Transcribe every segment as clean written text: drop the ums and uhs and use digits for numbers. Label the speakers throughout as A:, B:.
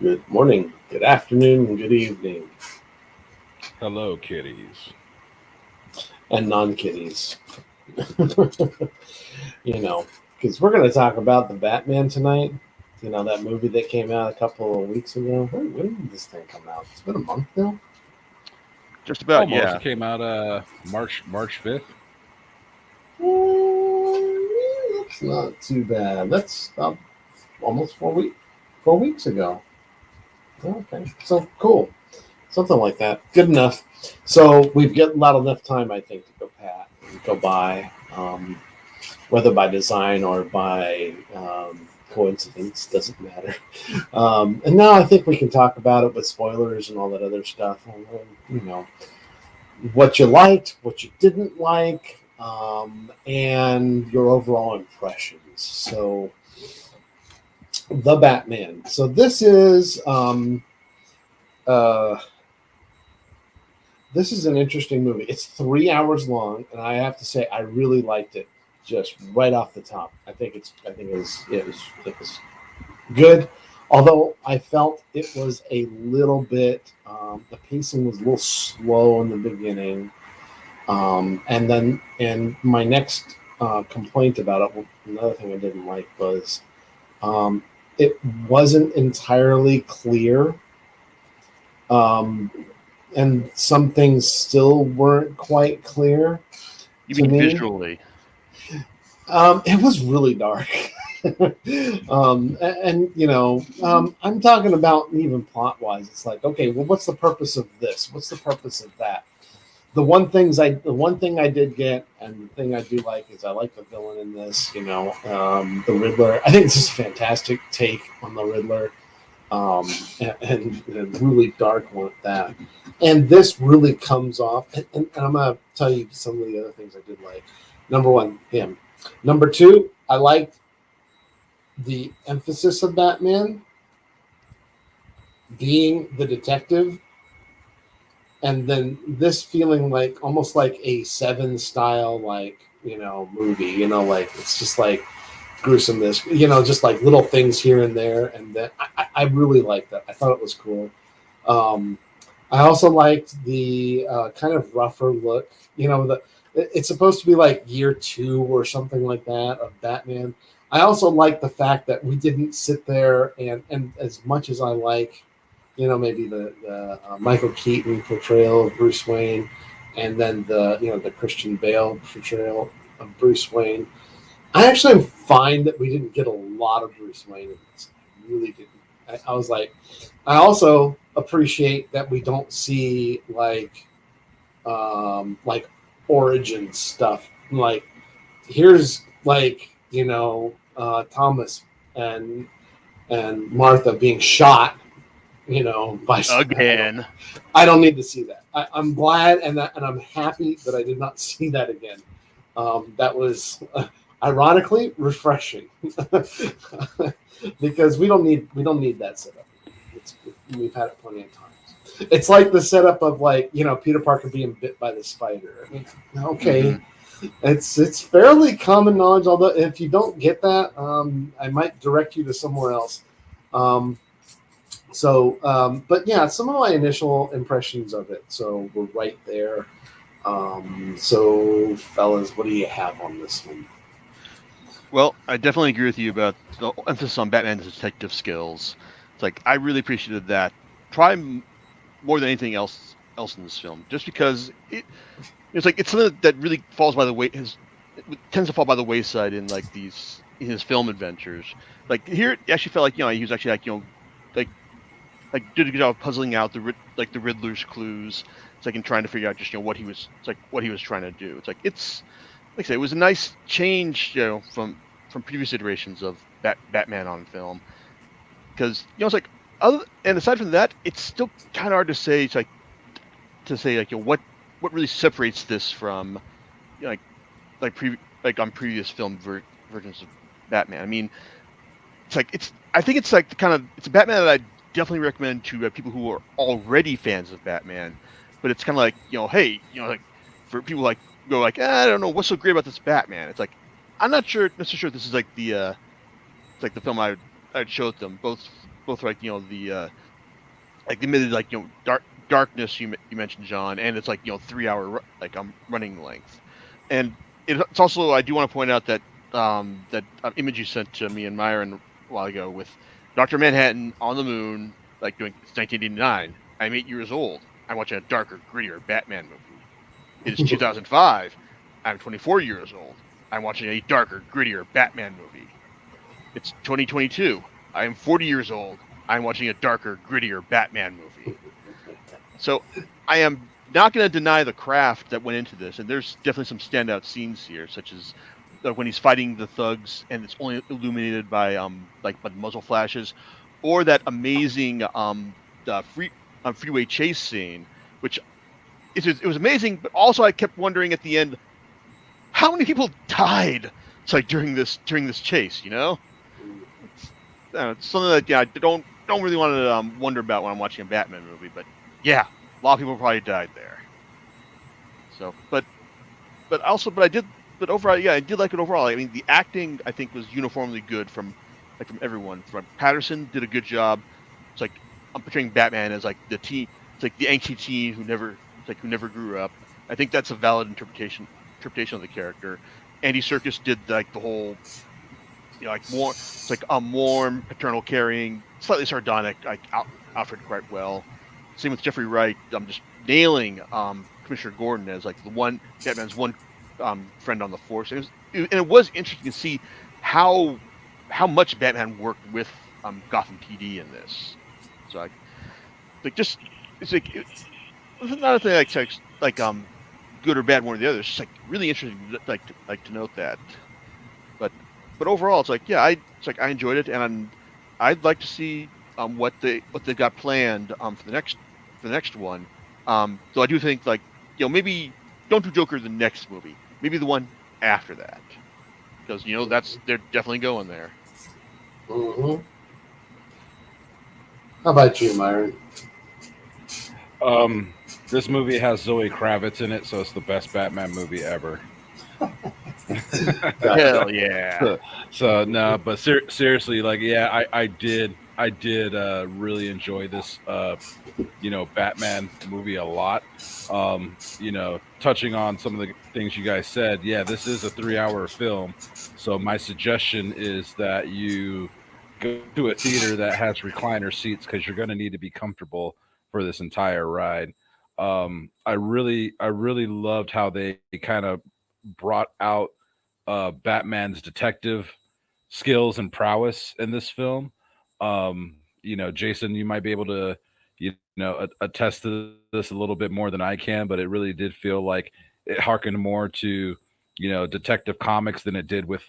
A: Good morning, good afternoon, and good evening,
B: Hello, kitties.
A: and non kitties. you know, because we're going to talk about the Batman tonight. That movie that came out a couple of weeks ago. When did this thing come out? It's been a month now.
C: Just about,
B: Almost.
C: yeah.
B: It came out March 5th.
A: That's not too bad. That's almost 4 weeks ago. Okay, so cool. Something like that. Good enough. So we've got a lot of enough time, I think, to go by. Whether by design or by coincidence, doesn't matter. And now I think we can talk about it with spoilers and all that other stuff. You know, what you liked, what you didn't like, and your overall impressions. So, the Batman. So uh, this is an interesting movie. It's 3 hours long, and I have to say I really liked it. Just right off the top, I think it was good. Although I felt it was a little bit, the pacing was a little slow in the beginning, and my next complaint about it, another thing I didn't like was um, it wasn't entirely clear, um, and some things still weren't quite clear
C: You
A: to
C: mean
A: me.
C: visually?
A: It was really dark. I'm talking about even plot wise. It's like, okay, well, what's the purpose of this? What's the purpose of that? The one thing I did get, and the thing I do like is I like the villain in this. The Riddler. I think this is a fantastic take on the Riddler, and really dark one at that. And this really comes off. And I'm gonna tell you some of the other things I did like. Number one, him. Number two, I liked the emphasis of Batman being the detective, and then this feeling like almost like a Seven style, like movie. Like it's just like gruesomeness. Just like little things here and there, and then I really liked that. I thought it was cool. Um, I also liked the kind of rougher look. It's supposed to be like year two or something like that of Batman. I also like the fact that we didn't sit there and as much as I like, maybe the Michael Keaton portrayal of Bruce Wayne, and then the Christian Bale portrayal of Bruce Wayne. I actually am fine that we didn't get a lot of Bruce Wayne in this. I really didn't. I was like, I also appreciate that we don't see like origin stuff. Like here's Thomas and Martha being shot. By
C: Again.
A: I don't need to see that. I'm glad and I'm happy that I did not see that again. That was ironically refreshing because we don't need that setup. We've had it plenty of times. It's like the setup of Peter Parker being bit by the spider. I mean, okay, it's fairly common knowledge. Although if you don't get that, I might direct you to somewhere else. Um, but yeah, some of my initial impressions of it. So we're right there. So fellas, what do you have on this one?
C: Well, I definitely agree with you about the emphasis on Batman's detective skills. It's like I really appreciated that. Probably more than anything else in this film, just because it's like it's something that really falls by the way it tends to fall by the wayside in like these in his film adventures. Like here, it actually felt like he was actually like did a good job of puzzling out the Riddler's clues. It's like in trying to figure out just what he was trying to do. It's like I say, it was a nice change from previous iterations of Batman on film because it's like other and aside from that, it's still kind of hard to say. It's like to say what really separates this from you know, like on previous film versions of Batman. I mean, I think it's like it's a Batman that I definitely recommend to people who are already fans of Batman, but it's kind of like hey, like for people like go like I don't know what's so great about this Batman. It's I'm not necessarily sure this is like the it's like the film I'd show them both both like the like limited like darkness you mentioned, John, and it's like 3 hour like running length, and it's also I do want to point out that that image you sent to me and Myron a while ago with Doctor Manhattan on the moon, like doing it's 1989. I'm 8 years old. I'm watching a darker, grittier Batman movie. It is 2005. I'm 24 years old. I'm watching a darker, grittier Batman movie. It's 2022. I am 40 years old. I'm watching a darker, grittier Batman movie. So I am not going to deny the craft that went into this, and there's definitely some standout scenes here, such as when he's fighting the thugs and it's only illuminated by like muzzle flashes, or that amazing freeway chase scene, which it was amazing, but also I kept wondering at the end how many people died. It's like during this chase, it's something that I don't really want to wonder about when I'm watching a Batman movie, but yeah, a lot of people probably died there. So, but overall, yeah, I did like it overall. I mean, the acting I think was uniformly good from everyone. From Patterson did a good job. It's like I'm portraying Batman as like the teen, it's like the angsty teen who never grew up. I think that's a valid interpretation of the character. Andy Serkis did like the whole, like more, it's like a warm, paternal, caring, slightly sardonic, like Alfred quite well. Same with Jeffrey Wright. I'm just nailing Commissioner Gordon as like the one Batman's one friend on the force. And it was interesting to see how much Batman worked with Gotham PD in this. So it's another thing like good or bad one or the other. It's just like really interesting to note that. But overall, it's like I enjoyed it, and I'd like to see what they got planned for the next one. So I do think maybe don't do Joker the next movie, maybe the one after that, because they're definitely going there.
A: Mm-hmm. How about you, Myron?
B: This movie has Zoe Kravitz in it, so it's the best Batman movie ever.
C: Hell yeah!
B: So no, but seriously, like, yeah, I did really enjoy this, Batman movie a lot. Touching on some of the things you guys said, yeah, this is a 3-hour film. So my suggestion is that you go to a theater that has recliner seats because you're going to need to be comfortable for this entire ride. I really loved how they kind of brought out Batman's detective skills and prowess in this film. Jason, you might be able to, attest to this a little bit more than I can, but it really did feel like it harkened more to, Detective Comics than it did with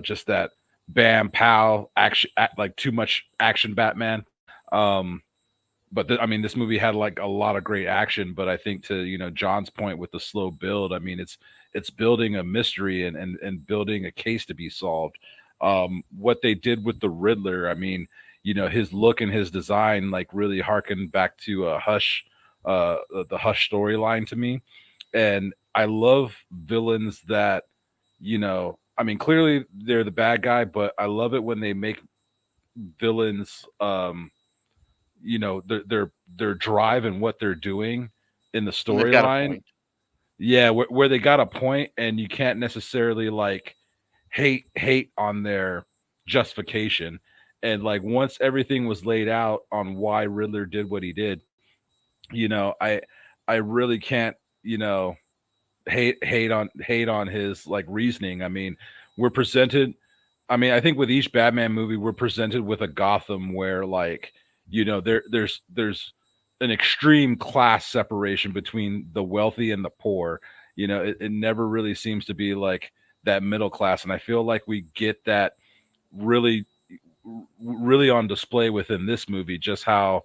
B: just that bam pow action, like too much action Batman. But this movie had like a lot of great action, but I think to, John's point with the slow build, I mean, it's building a mystery and building a case to be solved. What they did with the Riddler, I mean, his look and his design like really harkened back to Hush, the Hush storyline to me. And I love villains that, clearly they're the bad guy, but I love it when they make villains, their drive and what they're doing in the storyline. Yeah, where they got a point, and you can't necessarily like hate on their justification. And like once everything was laid out on why Riddler did what he did, I really can't, hate on his like reasoning. I mean, we're presented. I mean, I think with each Batman movie, we're presented with a Gotham where like, there's an extreme class separation between the wealthy and the poor. It never really seems to be like that middle class, and I feel like we get that really on display within this movie, just how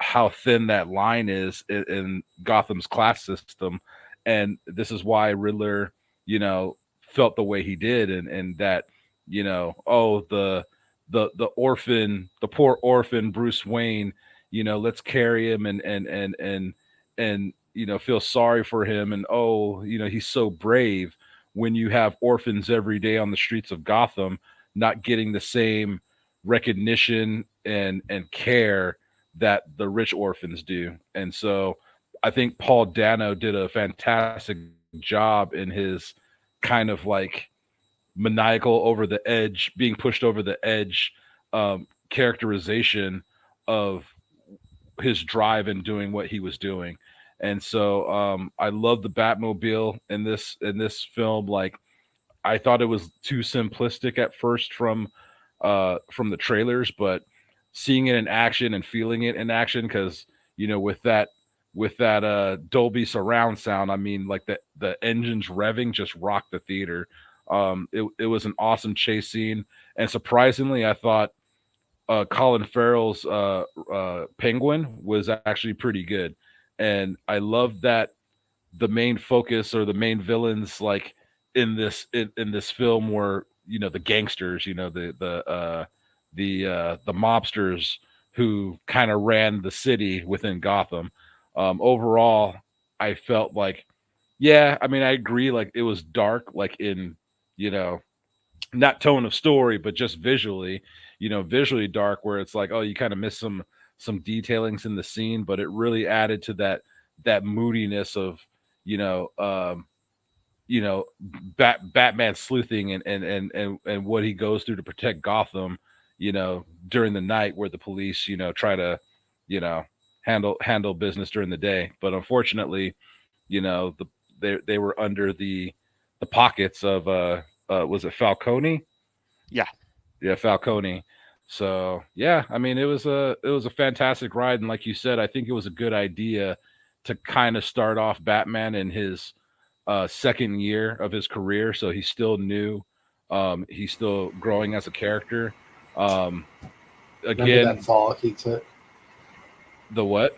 B: how thin that line is in Gotham's class system. And this is why Riddler felt the way he did, and that the orphan, the poor orphan Bruce Wayne, let's carry him and feel sorry for him, and he's so brave, when you have orphans every day on the streets of Gotham not getting the same recognition and care that the rich orphans do. And so I think Paul Dano did a fantastic job in his kind of like maniacal, over the edge, being pushed over the edge characterization of his drive in doing what he was doing. And so I love the Batmobile in this film. Like, I thought it was too simplistic at first from the trailers, but seeing it in action and feeling it in action, because with that Dolby surround sound, I mean, like the engines revving just rocked the theater. It was an awesome chase scene, and surprisingly, I thought Colin Farrell's Penguin was actually pretty good, and I love that the main focus or the main villains, like in this film, were the gangsters, the mobsters who kind of ran the city within Gotham. Overall, I felt like, yeah, I mean, I agree, like it was dark, like in not tone of story, but just visually, visually dark, where it's like, oh, you kind of miss some detailings in the scene, but it really added to that moodiness of you know um Batman sleuthing and what he goes through to protect Gotham, during the night, where the police try to handle business during the day. But unfortunately, they were under the pockets of was it Falcone? Yeah, Falcone. So yeah, I mean, it was a fantastic ride, and like you said, I think it was a good idea to kind of start off Batman in his second year of his career, so he's still new. He's still growing as a character.
A: Remember
B: Again,
A: that fall he took?
B: the what?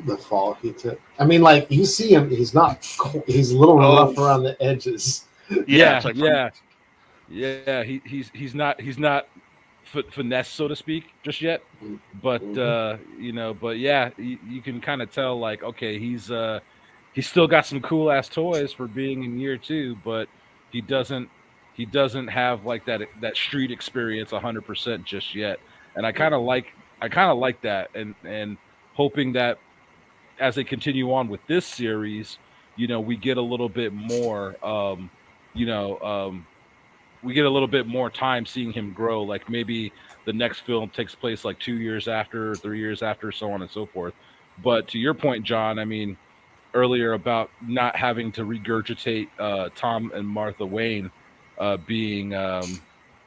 A: The fall he took. I mean, like, you see him, he's not cold, he's a little rough around the edges.
B: Yeah,
C: it's like
B: yeah. He's not finesse, so to speak, just yet. But but yeah, you can kind of tell, like, okay, he's still got some cool ass toys for being in year two, but he doesn't have like that street experience 100% just yet. And I kind of like that, and hoping that as they continue on with this series, we get a little bit more we get a little bit more time seeing him grow. Like, maybe the next film takes place like 2 years after, 3 years after, so on and so forth. But to your point, John, I mean, earlier about not having to regurgitate Tom and Martha Wayne being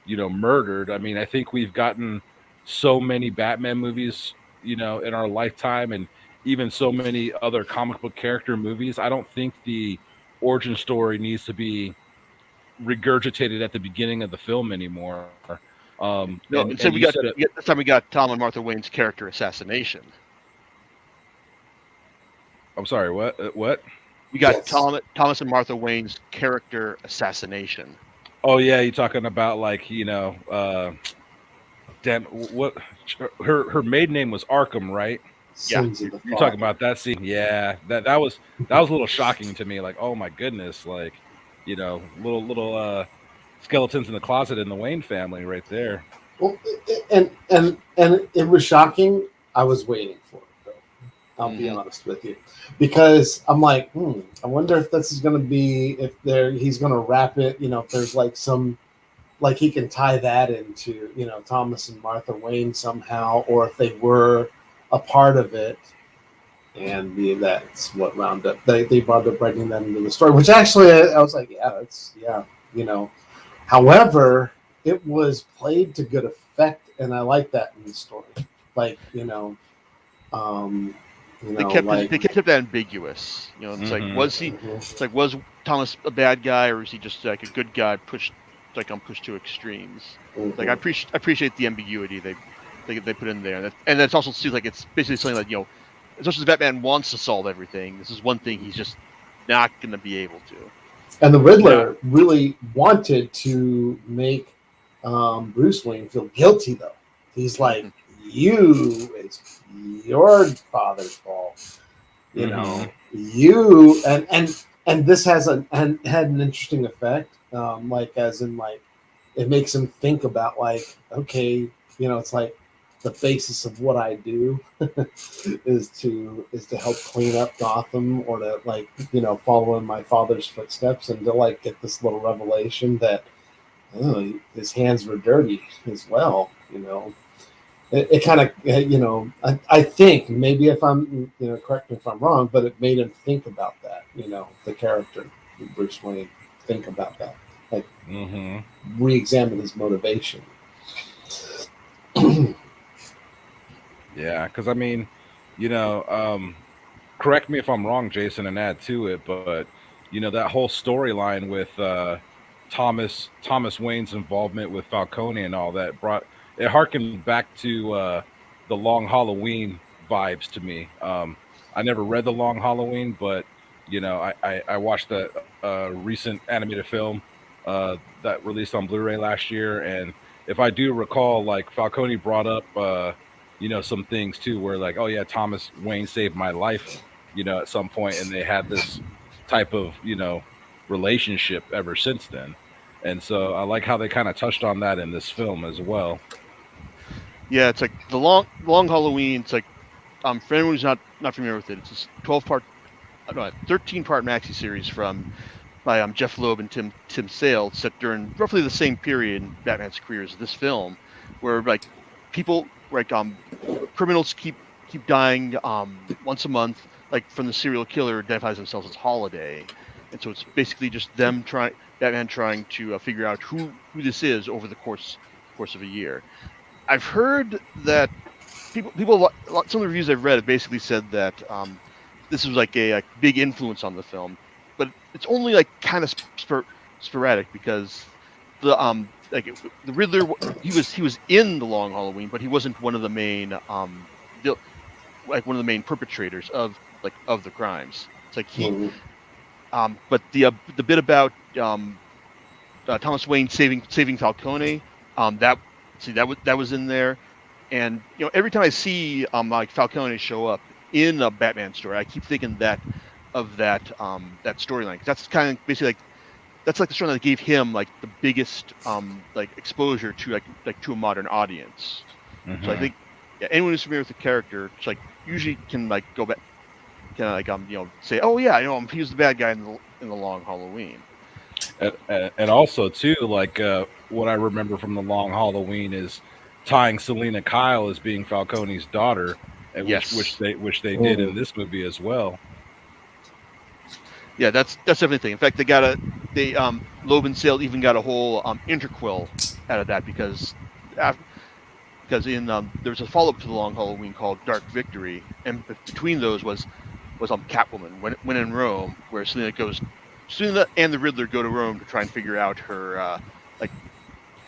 B: murdered. I mean, I think we've gotten so many Batman movies, in our lifetime, and even so many other comic book character movies. I don't think the origin story needs to be regurgitated at the beginning of the film anymore.
C: No, so this time we got Tom and Martha Wayne's character assassination.
B: I'm sorry, what?
C: We got Thomas and Martha Wayne's character assassination.
B: Oh yeah, you're talking about, like, damn, what? Her maiden name was Arkham, right?
A: Sins
B: Yeah,
A: of the
B: you're
A: Father.
B: talking about that scene. Yeah, that was a little shocking to me. Like, oh my goodness, like, little skeletons in the closet in the Wayne family right there.
A: Well, and it was shocking. I was waiting for it, though. I'll be honest with you, because I'm like, I wonder if this is going to be, he's going to wrap it. If there's like some, like, he can tie that into Thomas and Martha Wayne somehow, or if they were a part of it. And that's what wound up. They wound up writing that into the story, which actually I was like, However, it was played to good effect, and I like that in the story. Like,
C: they kept it ambiguous. It's like, was he? It's like, was Thomas a bad guy, or is he just like a good guy pushed to extremes? Like, I appreciate the ambiguity they put in there, and that's also seems like it's basically something like, as much as Batman wants to solve everything, this is one thing he's just not going to be able to.
A: And the Riddler really wanted to make Bruce Wayne feel guilty, though. He's like, it's your father's fault. You and this had an interesting effect. Like, as in, like, it makes him think about, like, okay, it's like the basis of what I do is to help clean up Gotham, or to like follow in my father's footsteps, and to like get this little revelation that his hands were dirty as well. It kind of I think, maybe if I'm correct me if I'm wrong, but it made him think about that. The character Bruce Wayne think about that, like re-examine his motivation.
B: Yeah, because I mean, correct me if I'm wrong, Jason, and add to it, but that whole storyline with Thomas Wayne's involvement with Falcone and all that harkened back to the Long Halloween vibes to me. I never read the Long Halloween, but I watched the recent animated film that released on Blu-ray last year, and if I do recall, like Falcone brought up some things too, where like, oh yeah, Thomas Wayne saved my life, at some point, and they had this type of relationship ever since then. And so I like how they kind of touched on that in this film as well.
C: Yeah, it's like the long Halloween. It's like for anyone who's not familiar with it, it's a 13-part maxi series by Jeff Loeb and Tim Sale, set during roughly the same period in Batman's career as this film, where like people like criminals keep dying once a month, like from the serial killer who identifies themselves as Holiday, and so it's basically just Batman trying to figure out who this is over the course of a year. I've heard that people some of the reviews I've read have basically said that this was like a big influence on the film, but it's only like kind of sporadic, because the Riddler, he was in the Long Halloween, but he wasn't one of the main perpetrators of the crimes. It's like he but the bit about Thomas Wayne saving Falcone, that was in there. And every time I see like Falcone show up in a Batman story, I keep thinking of that storyline. That's kind of basically that's like the story that gave him like the biggest exposure to to a modern audience. So I think anyone who's familiar with the character, it's like usually can like go back, say, oh yeah, he was the bad guy in the Long Halloween.
B: And also too, like what I remember from the Long Halloween is tying Selena Kyle as being Falcone's daughter, and which they did in this movie as well.
C: Yeah, that's definitely a thing. In fact, Loeb and Sale even got a whole interquill out of that, because in there's a follow-up to the Long Halloween called Dark Victory, and between those was Catwoman when in Rome, where Selena and the Riddler go to Rome to try and figure out her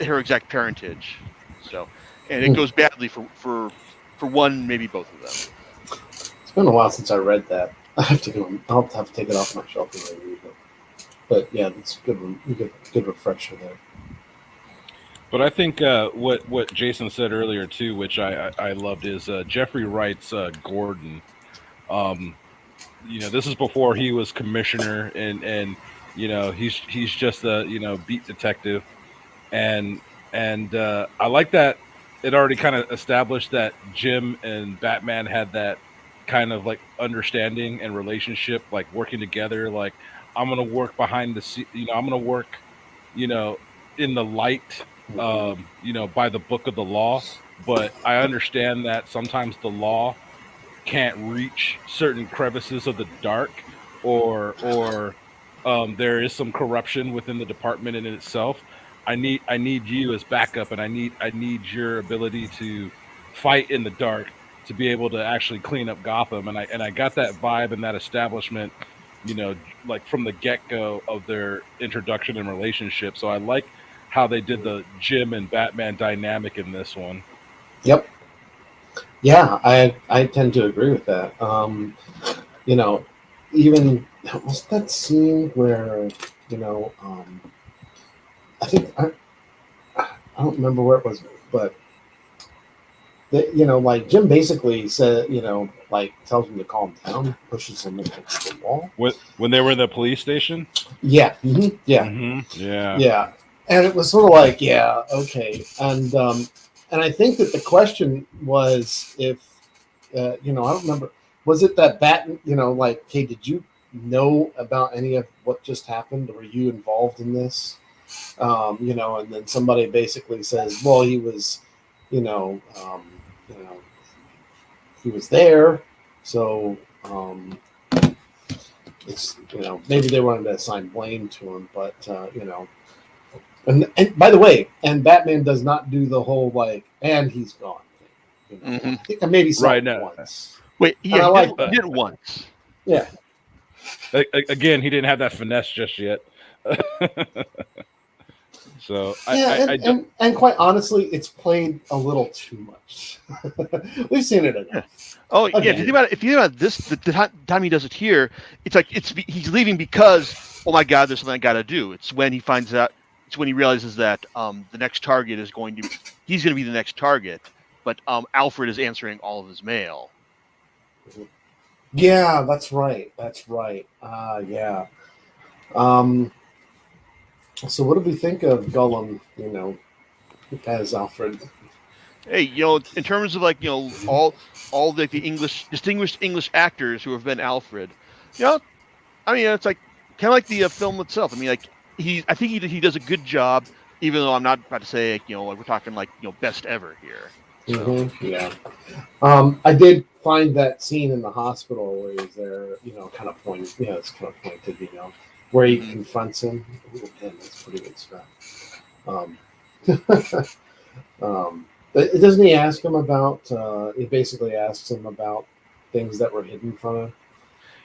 C: her exact parentage. So, and it goes badly for one, maybe both of them.
A: It's been a while since I read that. I'll have to take it off my shelf and read it. But yeah, that's a good refresher there.
B: But I think what Jason said earlier too, which I loved, is Jeffrey Wright's Gordon. This is before he was commissioner, and he's just a beat detective, and I like that it already kind of established that Jim and Batman had that kind of like understanding and relationship, like working together. Like, I'm gonna work behind the scene, I'm gonna work in the light, by the book of the law, but I understand that sometimes the law can't reach certain crevices of the dark, or there is some corruption within the department in itself. I need you as backup, and I need your ability to fight in the dark to be able to actually clean up Gotham. And I got that vibe and that establishment, like from the get-go of their introduction and relationship. So I like how they did the Jim and Batman dynamic in this one.
A: Yep. Yeah, I tend to agree with that. Even was that scene where I think I don't remember where it was, but like Jim basically said, like tells him to calm down, pushes him against the wall.
B: When they were in the police station?
A: Yeah. Mm-hmm. Yeah.
B: Mm-hmm. Yeah.
A: Yeah. And it was sort of like, yeah, okay. And And I think that the question was if, I don't remember, was it that Batman, like, hey, did you know about any of what just happened? Were you involved in this? And then somebody basically says, well, he was, you know, um, you know, he was there. So, it's, maybe they wanted to assign blame to him, but, and by the way, and Batman does not do the whole like, and he's gone thing.
C: Mhm.
A: I think I maybe saw
B: Right,
A: it
B: no.
A: once.
C: Wait,
A: And I
C: yeah,
A: like
C: he
A: that.
C: did it once.
A: Yeah,
B: Again, he didn't have that finesse just yet. So
A: yeah,
B: I
A: and,
B: don't.
A: and quite honestly, it's played a little too much. We've seen it enough.
C: Oh yeah,
A: Again.
C: if you think about this, the time he does it here, it's like he's leaving because, oh my God, there's something I got to do. It's when he finds out. It's when he realizes that the next target is he's going to be the next target, but Alfred is answering all of his mail.
A: Yeah, that's right. That's right. Yeah. Um, so what do we think of Gollum? As Alfred.
C: Hey, in terms of like all the distinguished English actors who have been Alfred, I mean it's like kind of like the film itself. I mean like I think he does a good job, even though I'm not about to say like we're talking like best ever here. So.
A: Yeah. I did find that scene in the hospital where he's there, kind of pointed. Yeah, it's kind of pointed, where he confronts him. Ooh, man, that's pretty good stuff. But doesn't he ask him about? He basically asks him about things that were hidden from him,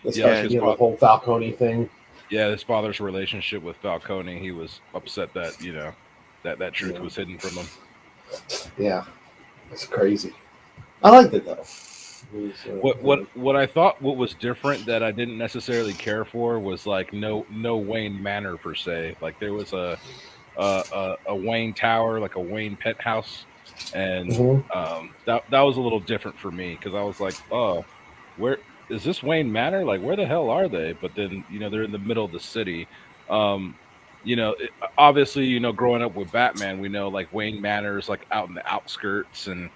A: especially the whole Falcone thing.
B: Yeah, his father's relationship with Falcone. He was upset that that truth was hidden from him.
A: Yeah, it's crazy. I liked it though.
B: What I thought what was different that I didn't necessarily care for was like no Wayne Manor per se. Like there was a Wayne Tower, like a Wayne penthouse, and that was a little different for me because I was like, oh, where is this Wayne Manor? Like where the hell are they? But then they're in the middle of the city. Obviously growing up with Batman, we know like Wayne Manor is like out in the outskirts and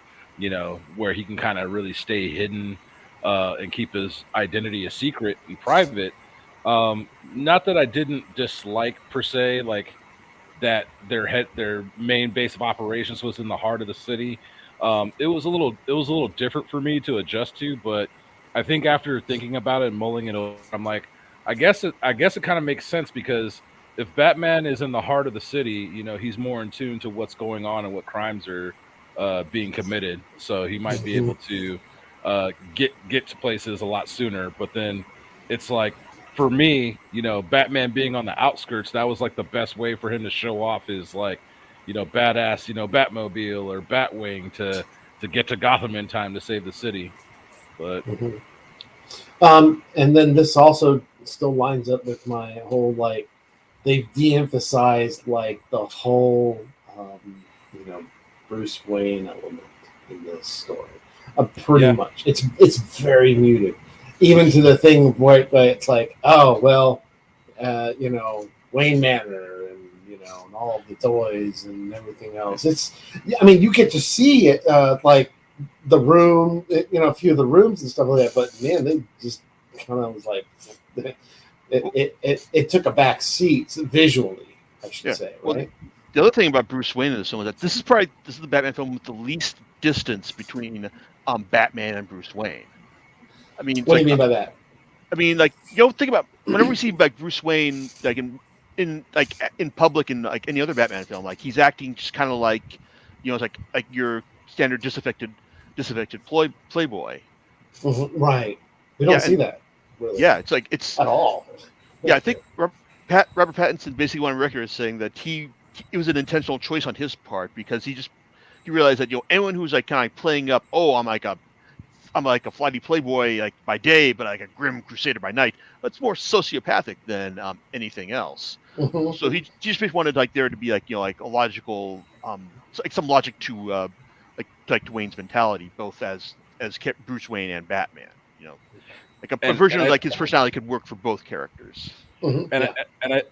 B: where he can kind of really stay hidden and keep his identity a secret and private. Not that I didn't dislike per se, like that their main base of operations was in the heart of the city. It was a little different for me to adjust to, but I think after thinking about it and mulling it over, I'm like, I guess it kind of makes sense because if Batman is in the heart of the city, he's more in tune to what's going on and what crimes are being committed, so he might be able to get to places a lot sooner. But then it's like for me, Batman being on the outskirts, that was like the best way for him to show off his like, badass, Batmobile or Batwing to get to Gotham in time to save the city. But
A: and then this also still lines up with my whole like they've de-emphasized like the whole Bruce Wayne element in this story. Pretty much, it's very muted, even to the thing where it's like, oh well, Wayne Manor and and all of the toys and everything else. You get to see it like the room, a few of the rooms and stuff like that. But man, they just kind of was like it took a back seat visually, I should say, right?
C: Well, the other thing about Bruce Wayne in this film is that this is the Batman film with the least distance between Batman and Bruce Wayne. I mean,
A: what do you mean by that?
C: I mean, like think about whenever we see like Bruce Wayne like in public in like any other Batman film, like he's acting just kind of like it's like your standard disaffected playboy.
A: Right. We don't see that. Really.
C: Yeah, it's
A: at all.
C: Yeah, I think Robert Pattinson basically went on record as saying that it was an intentional choice on his part because he realized that anyone who's like kind of playing up, oh, I'm like a flighty playboy like by day, but like a grim crusader by night. That's more sociopathic than anything else. So he just wanted like there to be like like a logical like some logic to like Wayne's mentality, both as Bruce Wayne and Batman. Like a version of like his personality could work for both characters.
B: And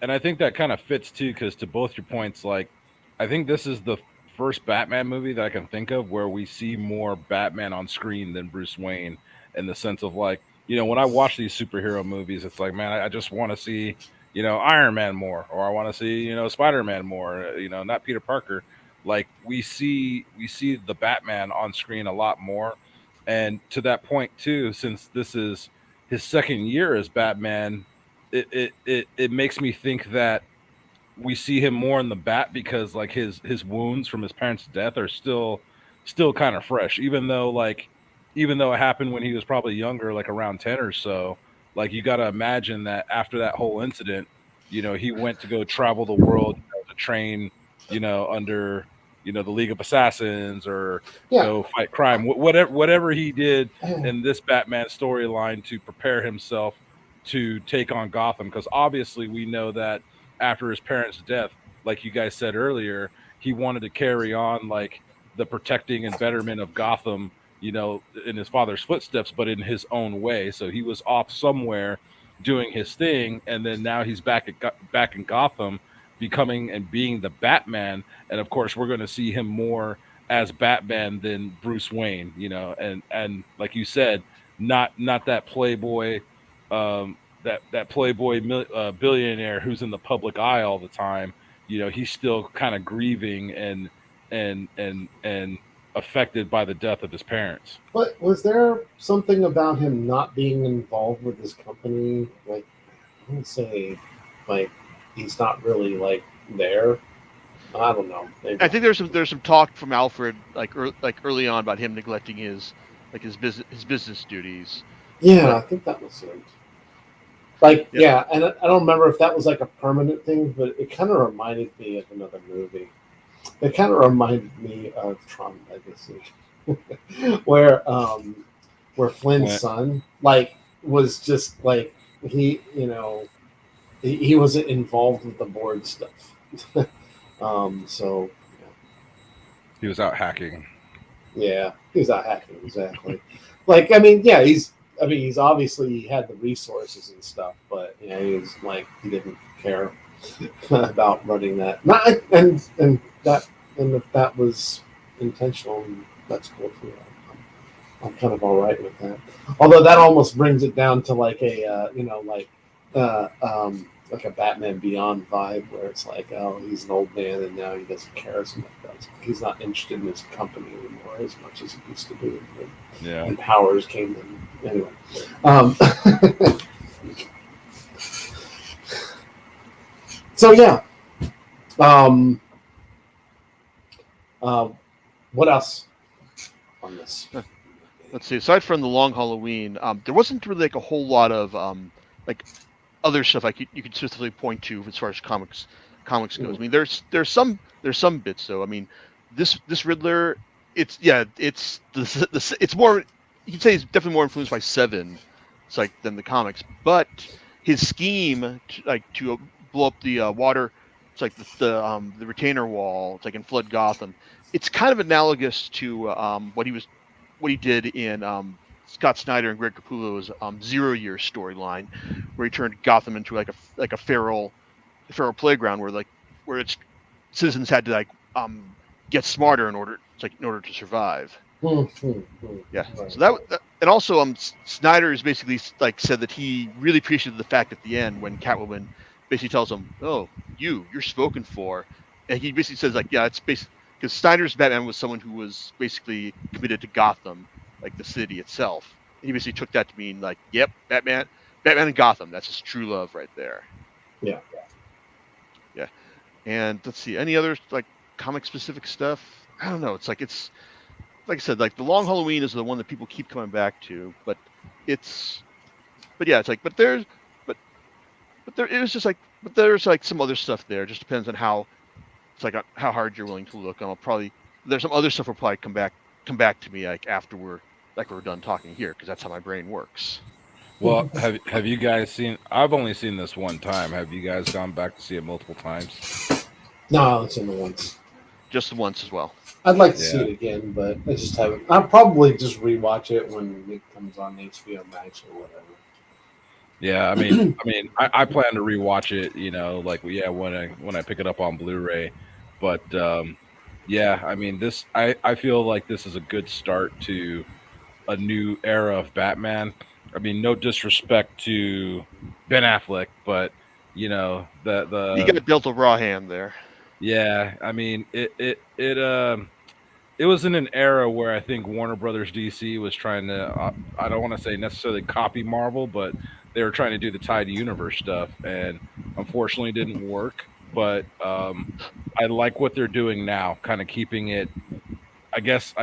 B: I think that kind of fits too, because to both your points, like I think this is the first Batman movie that I can think of where we see more Batman on screen than Bruce Wayne, in the sense of like, when I watch these superhero movies, it's like, man, I just want to see, Iron Man more, or I want to see, Spider Man more, not Peter Parker. Like we see the Batman on screen a lot more, and to that point too, since this is his second year as Batman, it makes me think that we see him more in the bat because like his wounds from his parents' death are still kind of fresh, even though it happened when he was probably younger, like around 10 or so. Like you got to imagine that after that whole incident, he went to go travel the world, to train, under the League of Assassins, or
A: Yeah.
B: go fight crime, whatever he did in this Batman storyline to prepare himself to take on Gotham, because obviously we know that after his parents' death, like you guys said earlier, he wanted to carry on like the protecting and betterment of Gotham, in his father's footsteps, but in his own way. So he was off somewhere doing his thing, and then now he's back in Gotham, becoming and being the Batman. And of course, we're going to see him more as Batman than Bruce Wayne, and like you said, not that playboy, that playboy billionaire who's in the public eye all the time. He's still kind of grieving and affected by the death of his parents.
A: But was there something about him not being involved with his company? Like, I wouldn't say, like, he's not really like there. I don't know. Maybe.
C: I think there's some talk from Alfred like early on about him neglecting his business duties.
A: Yeah, I think that was it. Like, yeah, and I don't remember if that was like a permanent thing, but it kind of reminded me of another movie. It kind of reminded me of Tron Legacy, where Flynn's son like was just like he wasn't involved with the board stuff. So
B: He was out hacking.
A: yeah, he was out hacking exactly. Like, I mean, yeah, he's obviously he had the resources and stuff, but he was like he didn't care about running that. Not and if that was intentional, that's cool too. I'm kind of all right with that. Although that almost brings it down to like a like a Batman Beyond vibe, where it's like, oh, he's an old man and now he doesn't care as much. He's not interested in his company anymore as much as he used to be.
B: Yeah.
A: And powers came in anyway. So yeah. What else on this?
C: Let's see. Aside from the Long Halloween, there wasn't really like a whole lot of like other stuff like you could specifically point to as far as comics goes. I mean, there's some bits though. I mean, this Riddler, it's more, you can say it's definitely more influenced by Seven, it's like, than the comics. But his scheme to blow up the water, it's like the retainer wall, it's like in Flood Gotham. It's kind of analogous to what he did in Scott Snyder and Greg Capullo's 0 Year storyline, where he turned Gotham into like a feral playground where its citizens had to get smarter in order to survive. Yeah.
A: Right.
C: So that and also Snyder is basically like said that he really appreciated the fact at the end when Catwoman basically tells him, "Oh, you're spoken for," and he basically says like, "Yeah, it's basically." Because Snyder's Batman was someone who was basically committed to Gotham, like the city itself. And he basically took that to mean like, yep, Batman and Gotham. That's his true love right there.
A: Yeah.
C: Yeah. And let's see, any other like comic specific stuff? I don't know. It's like I said, like the Long Halloween is the one that people keep coming back to, but there's some other stuff there. It just depends on how hard you're willing to look. And there's some other stuff will probably come back to me like after we're done talking here, because that's how my brain works.
B: Well, have you guys seen? I've only seen this one time. Have you guys gone back to see it multiple times?
A: No, I only seen it once.
C: Just once as well.
A: I'd like to see it again, but I just haven't. I'll probably just rewatch it when it comes on HBO Max or whatever.
B: Yeah, I mean, I plan to rewatch it. When I pick it up on Blu-ray, but Yeah, I mean this. I feel like this is a good start to a new era of Batman. I mean, no disrespect to Ben Affleck, but
C: You
B: the
C: got dealt a raw hand there.
B: yeah, I mean it was in an era where I think Warner Brothers DC was trying to I don't want to say necessarily copy Marvel, but they were trying to do the Tide Universe stuff, and unfortunately didn't work. But I like what they're doing now, kind of keeping it. I guess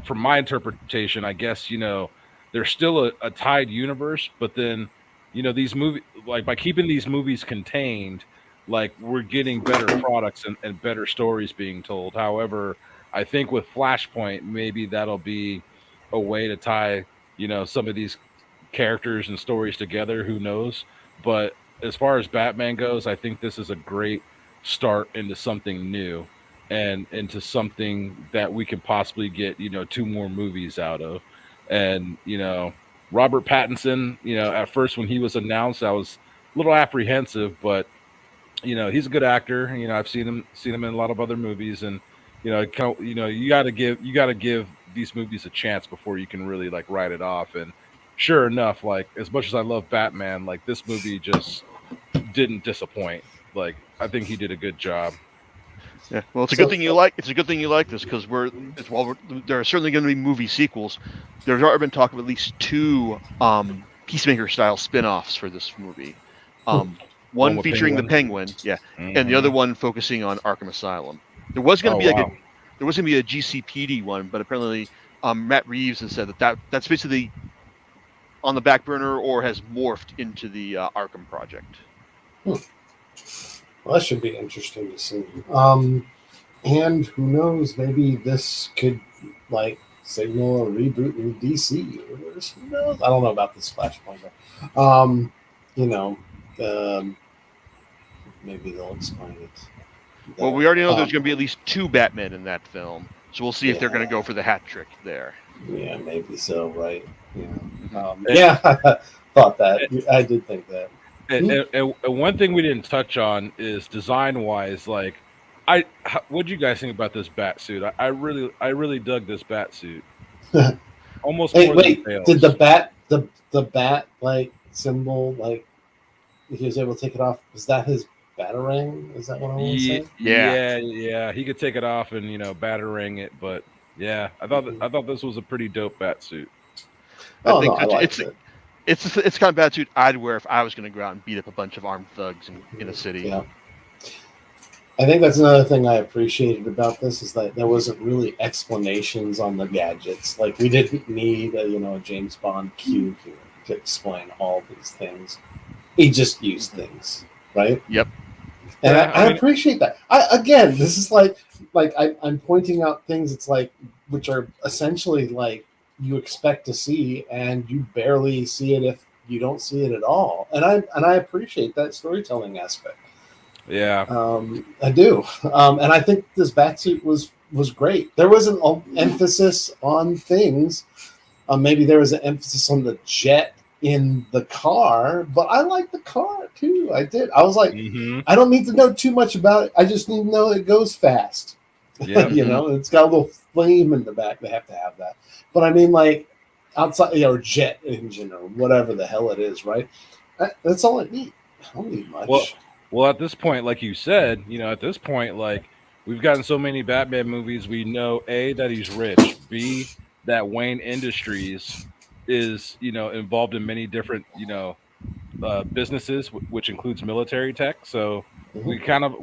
B: from my interpretation, I guess there's still a tied universe, but then these movie like by keeping these movies contained, like we're getting better products and better stories being told. However, I think with Flashpoint, maybe that'll be a way to tie some of these characters and stories together. Who knows? But as far as Batman goes, I think this is a great start into something new and into something that we could possibly get, two more movies out of. And, Robert Pattinson, at first when he was announced, I was a little apprehensive, but he's a good actor. I've seen him in a lot of other movies, and you got to give these movies a chance before you can really like write it off. And sure enough, like as much as I love Batman, like this movie just didn't disappoint. Like I think he did a good job.
C: Yeah, well, it's a
A: So-
C: good thing you like. It's a good thing you like this because there are certainly going to be movie sequels. There's already been talk of at least two Peacemaker style spin-offs for this movie. One
B: One with
C: featuring the Penguin, yeah, and the other one focusing on Arkham Asylum. There was going to be there was going to be a GCPD one, but apparently Matt Reeves has said that's basically on the back burner or has morphed into the Arkham project.
A: Well, that should be interesting to see. And who knows, maybe this could like signal a reboot in DC universe. Who knows? I don't know about this Flashpoint. But, you know, maybe they'll explain it.
C: Well, we already know there's going to be at least two Batman in that film, so we'll see if they're
A: Yeah.
C: going to go for the hat trick there.
A: Yeah, maybe so. Right? Yeah, I thought that. I did think that.
B: And one thing we didn't touch on is design-wise. Like, what do you guys think about this bat suit? I really dug this bat suit. Almost
A: Hey,
B: more
A: wait!
B: than
A: Did the bat like symbol like he was able to take it off? Is that his batarang? Is that what I want to say?
B: Yeah. He could take it off and batarang it, but yeah, I thought this was a pretty dope bat suit.
A: Oh,
C: I think
A: no, I liked it.
C: it's kind of bat suit I'd wear if I was going to go out and beat up a bunch of armed thugs in a city.
A: Yeah. I think that's another thing I appreciated about this is that there wasn't really explanations on the gadgets. Like we didn't need a James Bond Q here to explain all these things. He just used things, right?
C: Yep.
A: And
B: Yeah,
A: I
B: I mean-
A: appreciate that. This is I'm pointing out things. It's like which are essentially like you expect to see, and you barely see it if you don't see it at all. And I appreciate that storytelling aspect.
B: Yeah,
A: I do, and I think this batsuit was great. There was an emphasis on things. Maybe there was an emphasis on the jet in the car, but I like the car too. I did. I was like, I don't need to know too much about it. I just need to know it goes fast.
B: Yeah.
A: It's got a little flame in the back. They have to have that. But I mean, like outside, or jet engine or whatever the hell it is, right? That's all I need. I don't need much.
B: Well, at this point, like you said, like we've gotten so many Batman movies, we know A, that he's rich, B, that Wayne Industries is, involved in many different, businesses, which includes military tech. So we kind of,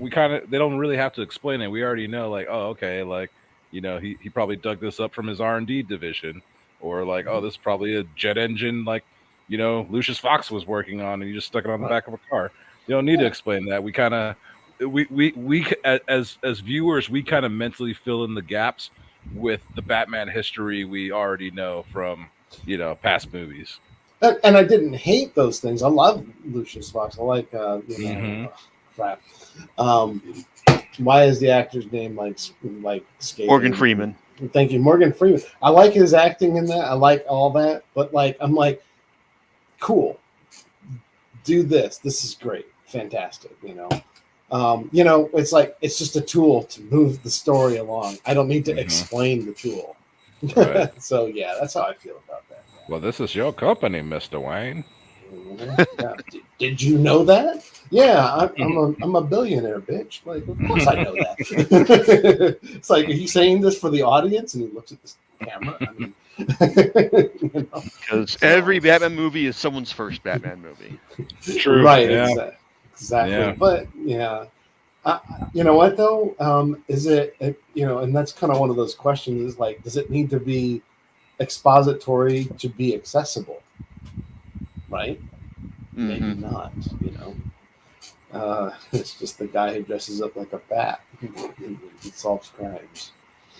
B: they don't really have to explain it. We already know, like, oh, okay, like, he probably dug this up from his R&D division, or like, oh, this is probably a jet engine, like, Lucius Fox was working on, and he just stuck it on the back of a car. You don't need to explain that. We kind of, we as viewers, we kind of mentally fill in the gaps with the Batman history we already know from past movies.
A: And I didn't hate those things. I love Lucius Fox. I like crap. Why is the actor's name like skating?
C: Morgan Freeman.
A: Thank you, Morgan Freeman. I like his acting in that. I like all that, but I'm like, cool. Do this. This is great. Fantastic. You know, it's like it's just a tool to move the story along. I don't need to
B: Mhm.
A: explain the tool.
B: Right.
A: So yeah, that's how I feel about that.
B: Well, this is your company, Mr. Wayne.
A: Yeah. Did you know that? Yeah, I'm a billionaire, bitch. Like, of course I know that. It's like, are you saying this for the audience? And he looks at this camera. I mean, you know,
C: Because
A: so-
C: every Batman movie is someone's first Batman movie.
B: True.
A: right?
B: Yeah.
A: Exactly.
B: Yeah.
A: But yeah, you know what though? Is it you know? And that's kind of one of those questions. Is like, does it need to be expository to be accessible? Right? Maybe
C: Mhm.
A: not. You know. It's just the guy who dresses up like a bat and solves crimes.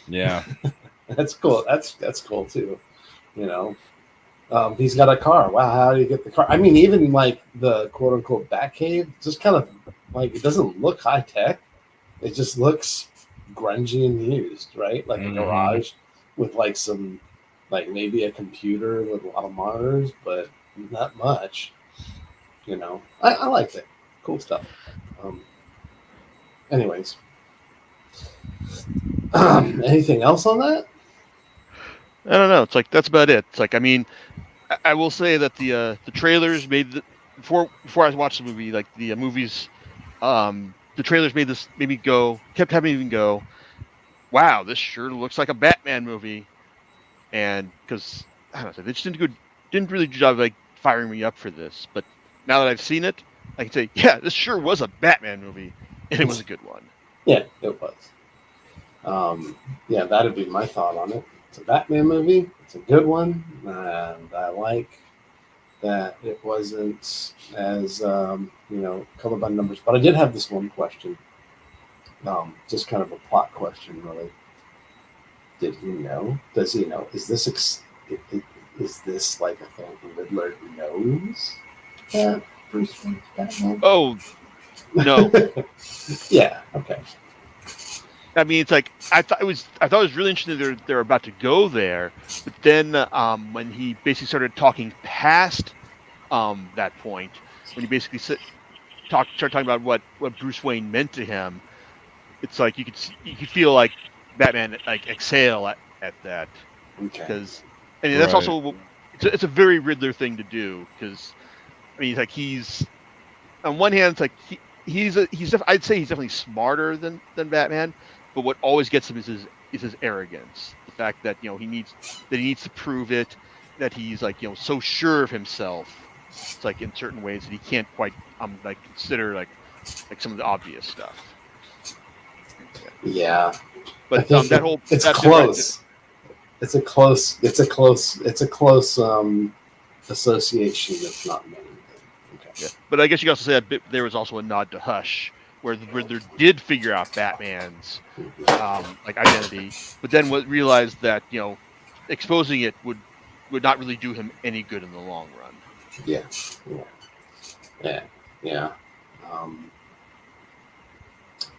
B: Yeah.
A: That's cool. That's cool too. You know, he's got a car. Wow, how do you get the car? I mean, even like the quote unquote Batcave, just kind of like it doesn't look high tech. It just looks grungy and used, right? Like a
B: Mhm.
A: garage with like some, like maybe a computer with a lot of monitors, but not much. You know, I liked it. Cool stuff. Anyways, anything else on that?
C: I don't know. It's like that's about it. It's like I mean, I will say that the trailers made before I watched the movie, like the movies, the trailers made me go, kept having me go, wow, this sure looks like a Batman movie, and because I don't know, they just didn't really do a job of, like firing me up for this. But now that I've seen it, I can say, yeah, this sure was a Batman movie, and it was a good one.
A: Yeah, it was. Yeah, that'd be my thought on it. It's a Batman movie. It's a good one, and I like that it wasn't as you know, colored by numbers. But I did have this one question, just kind of a plot question, really. Did he know? Does he know? Is this like a thing the Riddler knows that Bruce Wayne's Batman?
C: Oh no,
A: Yeah. Okay.
C: I mean, it's like I thought it was really interesting that they're about to go there, but then when he basically started talking past that point, when he basically started talking about what Bruce Wayne meant to him, it's like you could feel like Batman like exhale at that
A: Okay.
C: because and that's
B: Right.
C: also it's a very Riddler thing to do because I mean he's on one hand it's like I'd say he's definitely smarter than Batman, but what always gets him is his arrogance, the fact that he needs to prove it, that he's like so sure of himself. It's like in certain ways that he can't quite like consider like some of the obvious stuff.
A: Yeah.
C: But
A: I think
C: that whole
A: it's
C: that
A: close. It's a close association. It's not many. Okay.
C: Yeah. But I guess you could also say that there was also a nod to Hush, where the Riddler did figure out Batman's like identity, but then realized that exposing it would not really do him any good in the long run.
A: Yeah.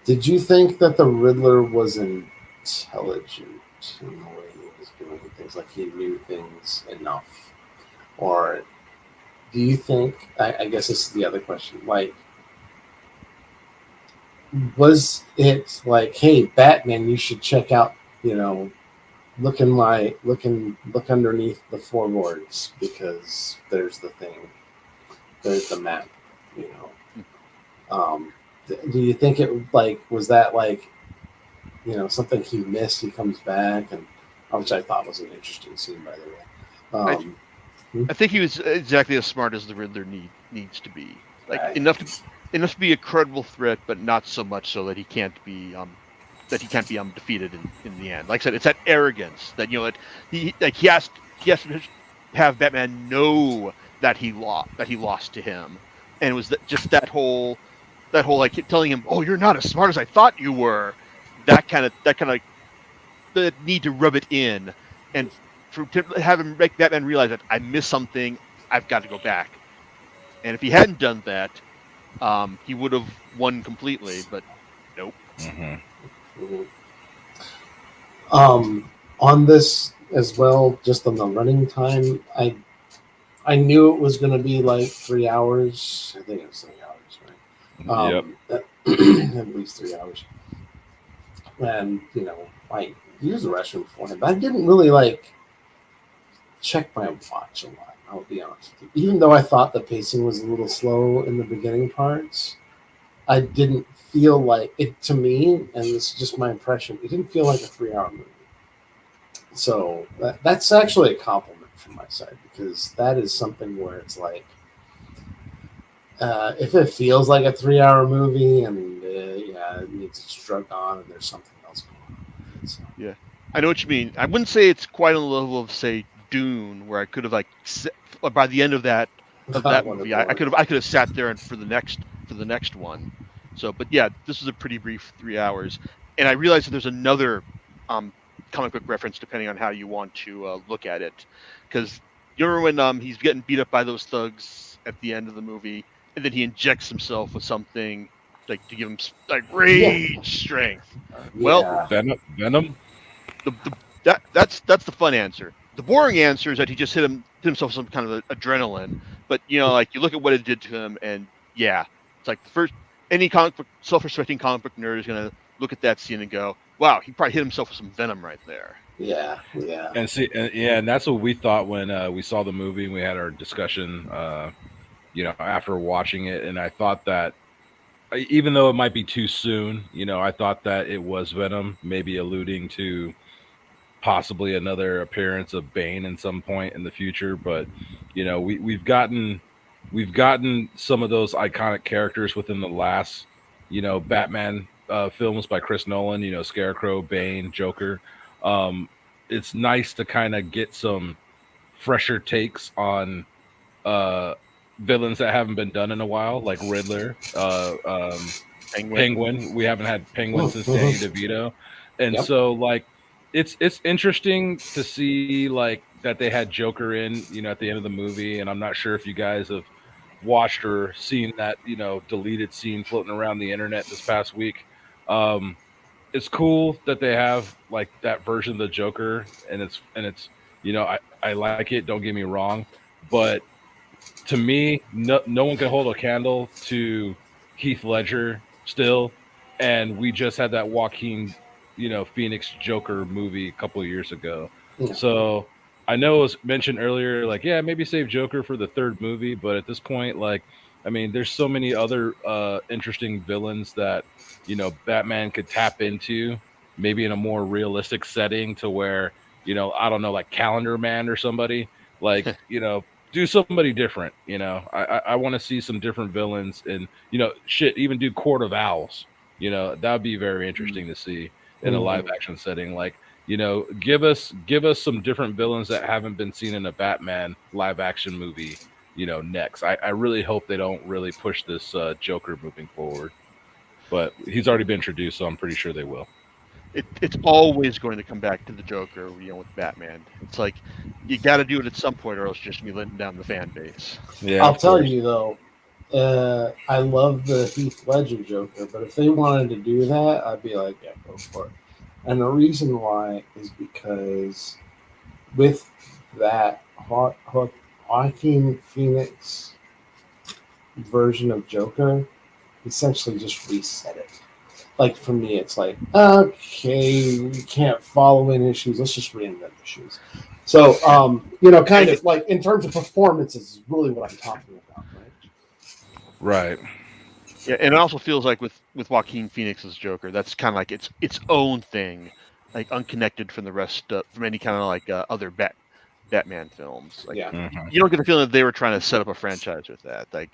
A: Did you think that the Riddler was intelligent in the way he was doing things? Like he knew things enough, or do you think? I guess this is the other question. Like, was it like, hey, Batman, you should check out, look underneath the floorboards because there's the thing, there's the map, you know. Do you think it was that something he missed? He comes back, and which I thought was an interesting scene, by the way.
C: I think he was exactly as smart as the Riddler needs to be, like
A: Right.
C: enough to be a credible threat, but not so much so that he can't be defeated in the end. Like I said, it's that arrogance that that he has to have Batman know that he lost to him, and it was just that whole like telling him, oh, you're not as smart as I thought you were, that kind of the need to rub it in, and to have him make Batman realize that I missed something, I've got to go back. And if he hadn't done that, he would have won completely, but nope.
B: Mm-hmm.
A: On this as well, just on the running time, I knew it was going to be like 3 hours. I think it was 3 hours, right?
B: Yep.
A: at least 3 hours. And I used the restroom beforehand, but I didn't really like check my watch a lot. I'll be honest with you. Even though I thought the pacing was a little slow in the beginning parts, I didn't feel like it to me, and this is just my impression. It didn't feel like a 3 hour movie. So that's actually a compliment from my side, because that is something where it's like, if it feels like a 3 hour movie and it needs to drug on and there's something else going on. So.
C: Yeah, I know what you mean. I wouldn't say it's quite on the level of, say, Dune, where I could have by the end of that movie, I could have sat there and for the next one. So, but yeah, this is a pretty brief 3 hours, and I realize that there's another comic book reference depending on how you want to look at it, because you remember when he's getting beat up by those thugs at the end of the movie, and then he injects himself with something like to give him like rage strength. Well,
B: Venom.
C: That's the fun answer. The boring answer is that he just hit himself with some kind of adrenaline. But like you look at what it did to him, and yeah, it's like any self-respecting comic book nerd is gonna look at that scene and go, "Wow, he probably hit himself with some venom right there."
A: Yeah.
B: And that's what we thought when we saw the movie and we had our discussion. After watching it, and I thought that even though it might be too soon, I thought that it was Venom, maybe alluding to possibly another appearance of Bane in some point in the future. But we've gotten some of those iconic characters within the last Batman films by Chris Nolan. Scarecrow, Bane, Joker. It's nice to kind of get some fresher takes on villains that haven't been done in a while, like Riddler, Penguin. We haven't had Penguin since Danny DeVito, and so like it's interesting to see like that they had Joker in at the end of the movie, and I'm not sure if you guys have watched or seen that deleted scene floating around the internet this past week. It's cool that they have like that version of the Joker, and it's I like it. Don't get me wrong, but to me, no one can hold a candle to Heath Ledger still, and we just had that Joaquin, Phoenix Joker movie a couple of years ago. Yeah. So I know it was mentioned earlier, like, yeah, maybe save Joker for the third movie, but at this point, like, I mean, there's so many other interesting villains that Batman could tap into, maybe in a more realistic setting, to where I don't know, like Calendar Man or somebody, like do somebody different. I want to see some different villains, and even do Court of Owls. That would be very interesting to see in a live action setting. Like, give us some different villains that haven't been seen in a Batman live action movie. Next. I really hope they don't really push this Joker moving forward, but he's already been introduced, so I'm pretty sure they will.
C: It's always going to come back to the Joker, with Batman. It's like you got to do it at some point, or else you're just gonna be letting down the fan base.
A: Yeah, I'll tell you though, I love the Heath Ledger Joker, but if they wanted to do that, I'd be like, yeah, go for it. And the reason why is because with that Joaquin Phoenix version of Joker, essentially just reset it. Like, for me, it's like, okay, we can't follow in issues. Let's just reinvent the shoes. So, kind of like in terms of performances is really what I'm talking about,
B: right? Right.
C: Yeah, and it also feels like with Joaquin Phoenix's Joker, that's kind of like its own thing, like unconnected from the rest, from any kind of like other Batman films. Like, you don't get the feeling that they were trying to set up a franchise with that. Like,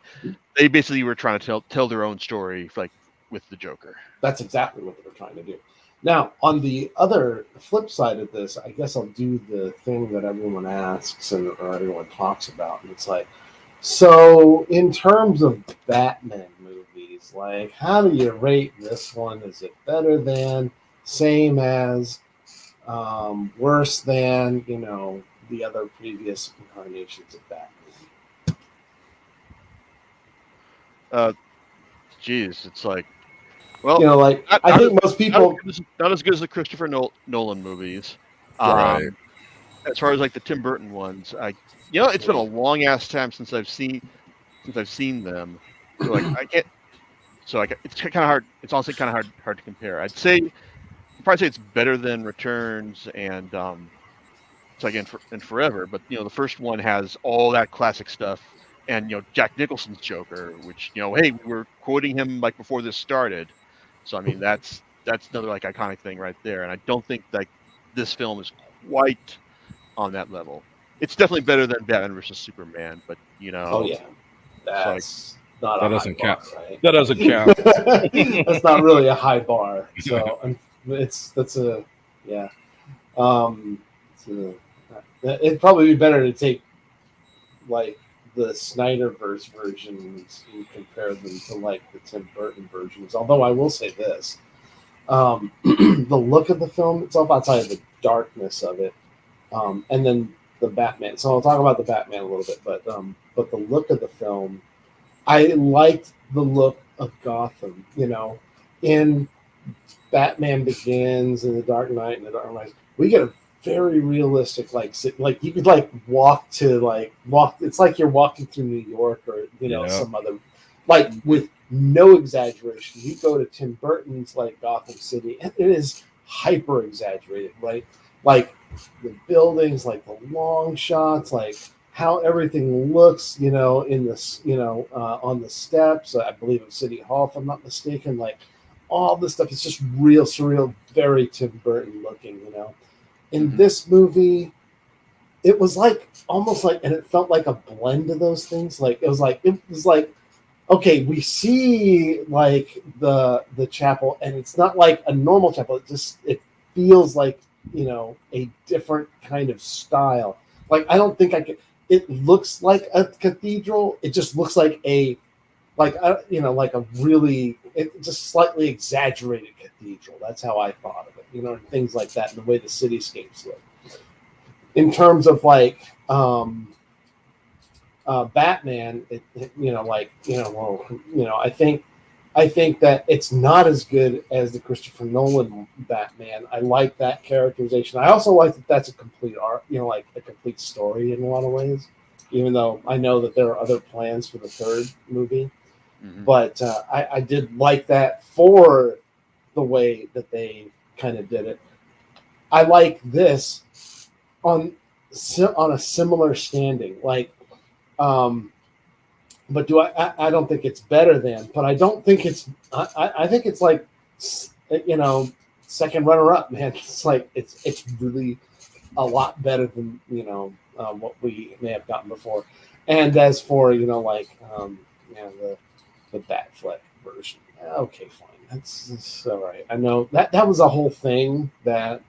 C: they basically were trying to tell their own story, like, with the Joker.
A: That's exactly what they were trying to do. Now, on the other flip side of this, I guess I'll do the thing that everyone asks or everyone talks about, and it's like, so in terms of Batman movies, like, how do you rate this one? Is it better than, same as, worse than, the other previous incarnations of Batman?
C: Geez, it's like, well,
A: I think most people
C: not as good as the Christopher Nolan movies.
B: Right.
C: As far as like the Tim Burton ones, it's been a long ass time since I've seen them. So, like, I can't. So like it's kind of hard. It's honestly kind of hard to compare. I'd probably say it's better than Returns and so again and Forever. But the first one has all that classic stuff, and Jack Nicholson's Joker, which hey, we were quoting him like before this started. So I mean that's another like iconic thing right there. And I don't think like this film is quite on that level. It's definitely better than Batman versus Superman, but
A: Oh yeah, that's not
B: That
A: a
B: doesn't
A: high
B: count.
A: bar, right?
B: That doesn't count.
A: That's not really a high bar. So that's a yeah. It'd probably be better to take like the Snyderverse versions and compare them to like the Tim Burton versions. Although I will say this, the look of the film itself, outside of the darkness of it, and then the Batman. So I'll talk about the Batman a little bit, but the look of the film, I liked the look of Gotham. In Batman Begins and The Dark Knight and The Dark Knight, we get a very realistic like you could like walk. It's like you're walking through New York or some other, like with no exaggeration. You go to Tim Burton's like Gotham City, and it is hyper exaggerated, right? Like the buildings, like the long shots, like how everything looks, in this, on the steps, I believe of City Hall, if I'm not mistaken, like all this stuff is just real surreal, very Tim Burton looking, In this movie, it was like almost like, and it felt like a blend of those things. Like it was like okay, we see like the chapel, and it's not like a normal chapel. It feels like a different kind of style. Like I don't think I could. It looks like a cathedral. It just looks like like a really just slightly exaggerated cathedral. That's how I thought of it. And things like that, and the way the cityscapes look. In terms of like Batman, I think that it's not as good as the Christopher Nolan Batman. I like that characterization. I also like that that's a complete art, like a complete story in a lot of ways. Even though I know that there are other plans for the third movie, but I did like that for the way that they kind of did it. I like this on a similar standing, like. But I don't think it's better than, but I don't think it's, I think it's like, second runner up, man. It's like, it's really a lot better than, what we may have gotten before. And as for, the Batfleck version, okay, fine. That's all right. I know that was a whole thing that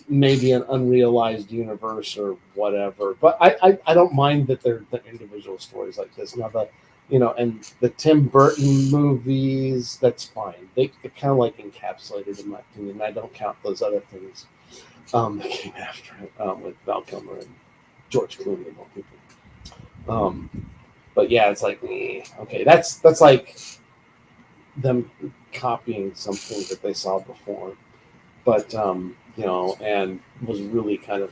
A: maybe an unrealized universe or whatever, but I don't mind that they're the individual stories like this. Now and the Tim Burton movies, that's fine. They kind of like encapsulated, in my opinion. I don't count those other things that came after it, with Val Kilmer and George Clooney and all people. But yeah, it's like okay, that's like them copying something that they saw before, but and was really kind of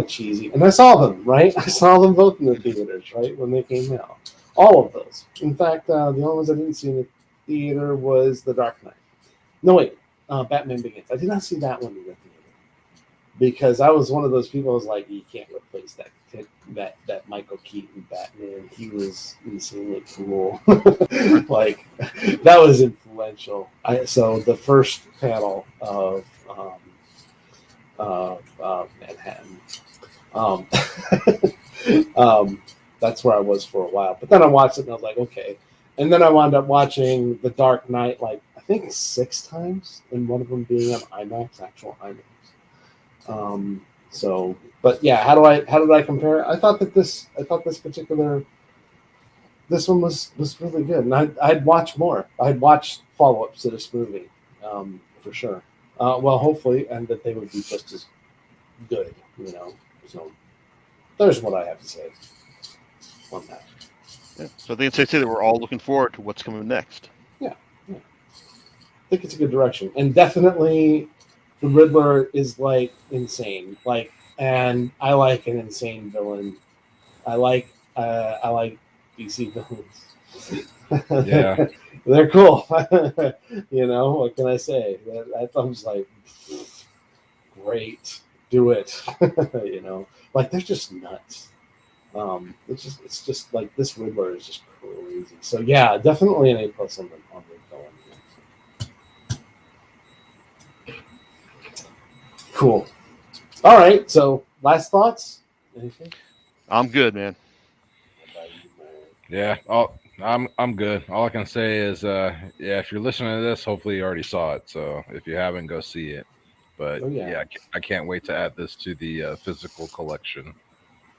A: cheesy. And I saw them, right? I saw them both in the theaters, right, when they came out. All of those. In fact, the only ones I didn't see in the theater was The Dark Knight. No, wait, Batman Begins. I did not see that one in the theater because I was one of those people who was like, you can't replace that Michael Keaton Batman. He was insanely cool. Like that was influential. So the first panel of Manhattan. That's where I was for a while. But then I watched it and I was like, okay. And then I wound up watching The Dark Knight like I think 6 times, and one of them being on IMAX, actual IMAX. But yeah, how did I compare it? I thought this one was really good, and I'd watch more. I'd watch follow-ups to this movie, for sure. Well, hopefully, and that they would be just as good, So there's what I have to say on that.
C: Yeah. So I think it's safe to say that we're all looking forward to what's coming next.
A: Yeah. I think it's a good direction, and definitely the Riddler is like insane, like, and I like an insane villain. I like DC villains.
B: Yeah.
A: They're cool. What can I say? That thumb's like, great, do it. Like they're just nuts. It's just like this Riddler is just crazy. So yeah, definitely an A+ on the villain. Cool. All right. So last thoughts. Anything?
C: I'm good, man.
B: Yeah. I'm good. All I can say is, if you're listening to this, hopefully you already saw it. So if you haven't, go see it. But
A: Oh, yeah.
B: I can't wait to add this to the physical collection.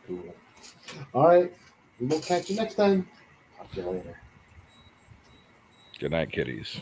A: Cool. All right. We'll catch you next time. Talk to you later.
B: Good night, kitties.